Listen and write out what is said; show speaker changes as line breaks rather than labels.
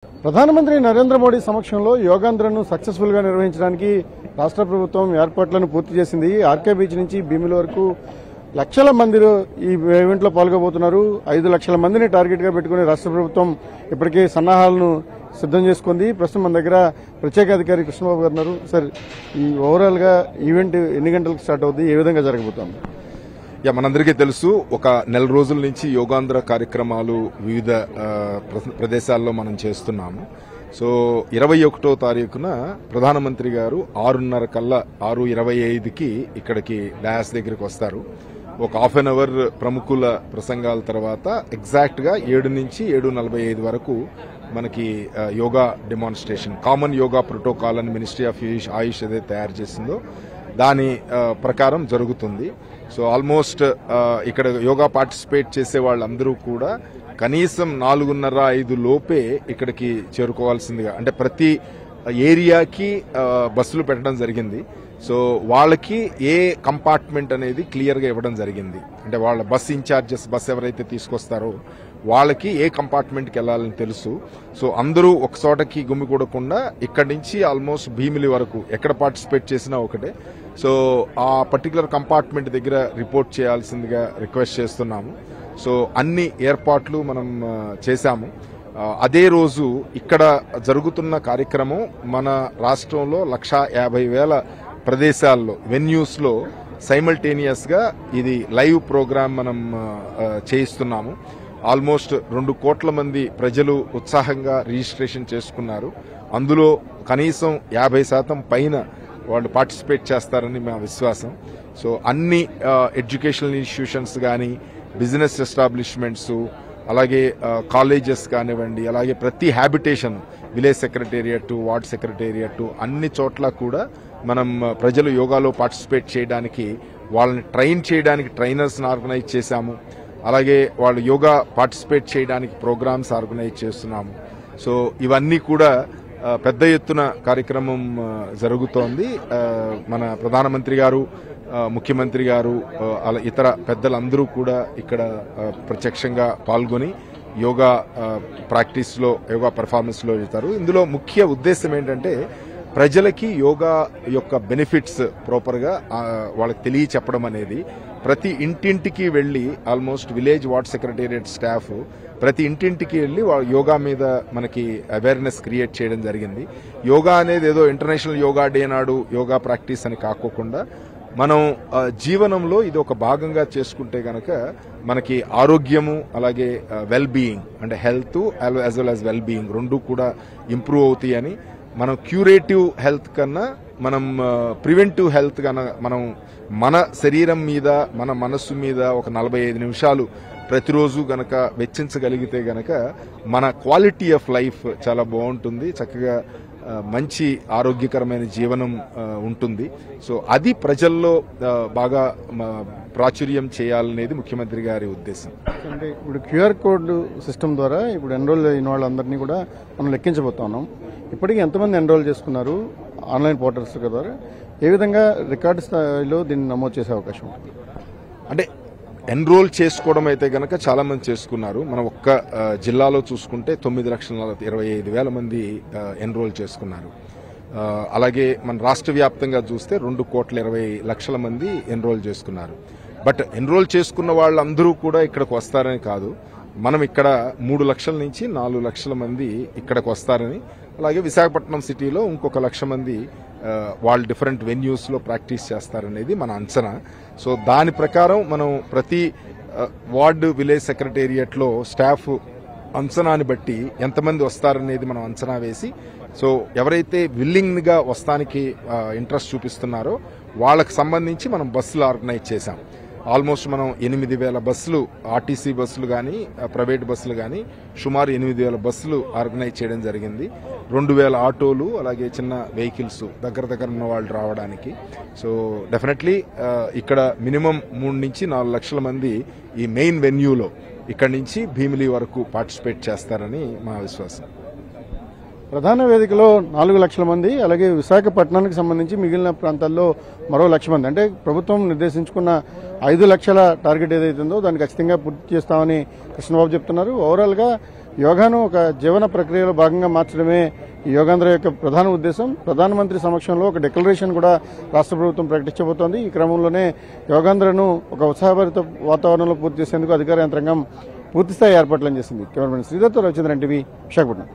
ప్రధానమంత్రి నరేంద్ర మోడీ సమక్షంలో యోగాంధ్రను సక్సెస్ఫుల్ గా నిర్వహించడానికి రాష్ట్ర ప్రభుత్వం ఏర్పాట్లను పూర్తి చేసింది. ఆర్కే బీచ్ నుంచి భీమిలి వరకు లక్షల మందిలో ఈ ఈవెంట్ లో పాల్గొబోతున్నారు. 5 లక్షల మందిని టార్గెట్ గా పెట్టుకుని రాష్ట్ర ప్రభుత్వం ఇప్పటికే సన్నాహాలను సిద్దం చేసుకుంది. ప్రస్తుతం మన దగ్గర ప్రత్యేక అధికారి కృష్ణబాబు గారు ఉన్నారు. సార్, ఈ ఓవరాల్ గా ఈవెంట్ ఎన్ని గంటలకు స్టార్ట్ అవుతుంది, ఏ విధంగా జరగబోతోంది?
మనందరికీ తెలుసు, ఒక నెల రోజుల నుంచి యోగాంధ్ర కార్యక్రమాలు వివిధ ప్రదేశాల్లో మనం చేస్తున్నాము. సో 21వ తారీఖున ప్రధానమంత్రి గారు 6:30 కల్లా 6:25కి ఇక్కడికి డయాస్ దగ్గరికి వస్తారు. ఒక హాఫ్ అన్ అవర్ ప్రముఖుల ప్రసంగాల తర్వాత ఎగ్జాక్ట్ గా 7 నుంచి 7:45 వరకు మనకి yoga demonstration, common yoga protocol అని మినిస్ట్రీ ఆఫ్ ఆయుష్ ఏదైతే తయారు చేసిందో దాని ప్రకారం జరుగుతుంది. సో ఆల్మోస్ట్ ఇక్కడ యోగా పార్టిసిపేట్ చేసే వాళ్ళందరూ కూడా కనీసం 4:30-5 లోపే ఇక్కడికి చేరుకోవాల్సిందిగా, అంటే ప్రతి ఏరియాకి బస్సులు పెట్టడం జరిగింది. సో వాళ్ళకి ఏ కంపార్ట్మెంట్ అనేది క్లియర్ గా ఇవ్వడం జరిగింది. అంటే వాళ్ళ బస్ ఇన్ఛార్జెస్, బస్ ఎవరైతే తీసుకొస్తారో వాళ్ళకి ఏ కంపార్ట్మెంట్కి వెళ్లాలని తెలుసు. సో అందరూ ఒక చోటకి గుమికూడకుండా ఇక్కడి నుంచి ఆల్మోస్ట్ భీమిలి వరకు ఎక్కడ పార్టిసిపేట్ చేసినా ఒకటే. సో ఆ పర్టికులర్ కంపార్ట్మెంట్ దగ్గర రిపోర్ట్ చేయాల్సిందిగా రిక్వెస్ట్ చేస్తున్నాము. సో అన్ని ఏర్పాట్లు మనం చేశాము. అదే రోజు ఇక్కడ జరుగుతున్న కార్యక్రమం మన రాష్ట్రంలో 150,000 ప్రదేశాల్లో, వెన్యూస్ లో సైమల్టేనియస్ గా ఇది లైవ్ ప్రోగ్రామ్ మనం చేయిస్తున్నాము. ఆల్మోస్ట్ 2 కోట్ల మంది ప్రజలు ఉత్సాహంగా రిజిస్ట్రేషన్ చేసుకున్నారు. అందులో కనీసం 50% పైన వాళ్ళు పార్టిసిపేట్ చేస్తారని మా విశ్వాసం. సో అన్ని ఎడ్యుకేషనల్ ఇన్స్టిట్యూషన్స్ కానీ, బిజినెస్ ఎస్టాబ్లిష్మెంట్స్, అలాగే కాలేజెస్ కానివ్వండి, అలాగే ప్రతి habitation, village secretariat, ward secretariat, అన్ని చోట్ల కూడా మనం ప్రజలు యోగాలో పార్టిసిపేట్ చేయడానికి, వాళ్ళని ట్రైన్ చేయడానికి ట్రైనర్స్ని ఆర్గనైజ్ చేశాము. అలాగే వాళ్ళు యోగా పార్టిసిపేట్ చేయడానికి ప్రోగ్రామ్స్ ఆర్గనైజ్ చేస్తున్నాము. సో ఇవన్నీ కూడా పెద్ద ఎత్తున కార్యక్రమం జరుగుతోంది. మన ప్రధానమంత్రి గారు, ముఖ్యమంత్రి గారు, అలా ఇతర పెద్దలందరూ కూడా ఇక్కడ ప్రత్యక్షంగా పాల్గొని యోగా ప్రాక్టీస్ లో, యోగా పెర్ఫార్మెన్స్ లో వెళ్తారు. ఇందులో ముఖ్య ఉద్దేశం ఏంటంటే ప్రజలకి యోగా యొక్క బెనిఫిట్స్ ప్రాపర్ గా వాళ్ళకి తెలియచెప్పడం అనేది. ప్రతి ఇంటింటికి వెళ్లి, almost village ward secretariat staff ప్రతి ఇంటింటికి వెళ్లి యోగా మీద మనకి అవేర్నెస్ క్రియేట్ చేయడం జరిగింది. యోగా అనేది ఏదో ఇంటర్నేషనల్ యోగా డే నాడు యోగా ప్రాక్టీస్ అని కాకోకుండా మనం జీవనంలో ఇది ఒక భాగంగా చేసుకుంటే గనక మనకి ఆరోగ్యము, అలాగే వెల్ బీయింగ్, అంటే health as well as well being రెండు కూడా ఇంప్రూవ్ అవుతాయని, మనం క్యూరేటివ్ హెల్త్ కన్నా మనం ప్రివెంటివ్ హెల్త్ కన్నా మనం మన శరీరం మీద, మన మనస్సు మీద ఒక 45 నిమిషాలు ప్రతిరోజు గనక వెచ్చించగలిగితే గనక మన క్వాలిటీ ఆఫ్ లైఫ్ చాలా బాగుంటుంది, చక్కగా మంచి ఆరోగ్యకరమైన జీవనం ఉంటుంది. సో అది ప్రజల్లో బాగా ప్రాచుర్యం చేయాలనేది ముఖ్యమంత్రి గారి ఉద్దేశం.
అంటే ఇప్పుడు క్యూఆర్ కోడ్ సిస్టమ్ ద్వారా ఇప్పుడు ఎన్రోల్ అయిన వాళ్ళందరినీ కూడా మనం లెక్కించబోతున్నాం. ఇప్పటికీ ఎంతమంది ఎన్రోల్ చేసుకున్నారు ఆన్లైన్ పోర్టల్స్ ద్వారా? ఏ విధంగా రికార్డు స్థాయిలో దీన్ని నమోదు చేసే అవకాశం ఉంటుంది?
అంటే ఎన్రోల్ చేసుకోవడం అయితే గనక చాలా మంది చేసుకున్నారు. మనం ఒక్క జిల్లాలో చూసుకుంటే 9,25,000 మంది ఎన్రోల్ చేసుకున్నారు. అలాగే మన రాష్ట్ర వ్యాప్తంగా చూస్తే 2,20,00,000 మంది ఎన్రోల్ చేసుకున్నారు. బట్ ఎన్రోల్ చేసుకున్న వాళ్ళందరూ కూడా ఇక్కడికి వస్తారని కాదు, మనం ఇక్కడ 3 లక్షల నుంచి 4 లక్షల మంది ఇక్కడికి వస్తారని, అలాగే విశాఖపట్నం సిటీలో ఇంకొక 1,00,000 మంది వాళ్ళు డిఫరెంట్ వెన్యూస్ లో ప్రాక్టీస్ చేస్తారనేది మన అంచనా. సో దాని ప్రకారం మనం ప్రతి వార్డు, విలేజ్ సెక్రటేరియట్ లో స్టాఫ్ అంచనాని బట్టి ఎంతమంది వస్తారనేది మనం అంచనా వేసి, సో ఎవరైతే విల్లింగ్ గా వస్తానికి ఇంట్రెస్ట్ చూపిస్తున్నారో వాళ్ళకి సంబంధించి మనం బస్సులు ఆర్గనైజ్ చేశాం. ఆల్మోస్ట్ మనం 8,000 బస్సులు, ఆర్టీసీ బస్సులు కానీ, ప్రైవేట్ బస్సులు కానీ సుమారు 8,000 బస్సులు ఆర్గనైజ్ చేయడం జరిగింది. 2,000 ఆటోలు, అలాగే చిన్న వెహికల్స్ దగ్గర ఉన్న వాళ్ళు రావడానికి. సో డెఫినెట్లీ ఇక్కడ మినిమం 3 నుంచి 4 లక్షల మంది ఈ మెయిన్ వెన్యూలో ఇక్కడి నుంచి భీమిలి వరకు పార్టిసిపేట్ చేస్తారని మా విశ్వాసం.
ప్రధాన వేదికలో 4 లక్షల మంది, అలాగే విశాఖపట్నానికి సంబంధించి మిగిలిన ప్రాంతాల్లో మరో 1,00,000 మంది, అంటే ప్రభుత్వం నిర్దేశించుకున్న 5 లక్షల టార్గెట్ ఏదైతుందో దాన్ని ఖచ్చితంగా పూర్తి చేస్తామని కృష్ణబాబు చెప్తున్నారు. ఓవరాల్ గా యోగాను ఒక జీవన ప్రక్రియలో భాగంగా మార్చడమే ఈ యోగాంధ్ర యొక్క ప్రధాన ఉద్దేశం. ప్రధానమంత్రి సమక్షంలో ఒక డిక్లరేషన్ కూడా రాష్ట్ర ప్రభుత్వం ప్రకటించబోతోంది. ఈ క్రమంలోనే యోగాంధ్రను ఒక ఉత్సాహభరిత వాతావరణంలో పూర్తి చేసేందుకు అధికార యంత్రాంగం పూర్తిస్థాయి ఏర్పాట్లను చేసింది. కెమెరామెన్ శ్రీధర్తో రవిచంద్రన్ టీవీ, విశాఖపట్నం.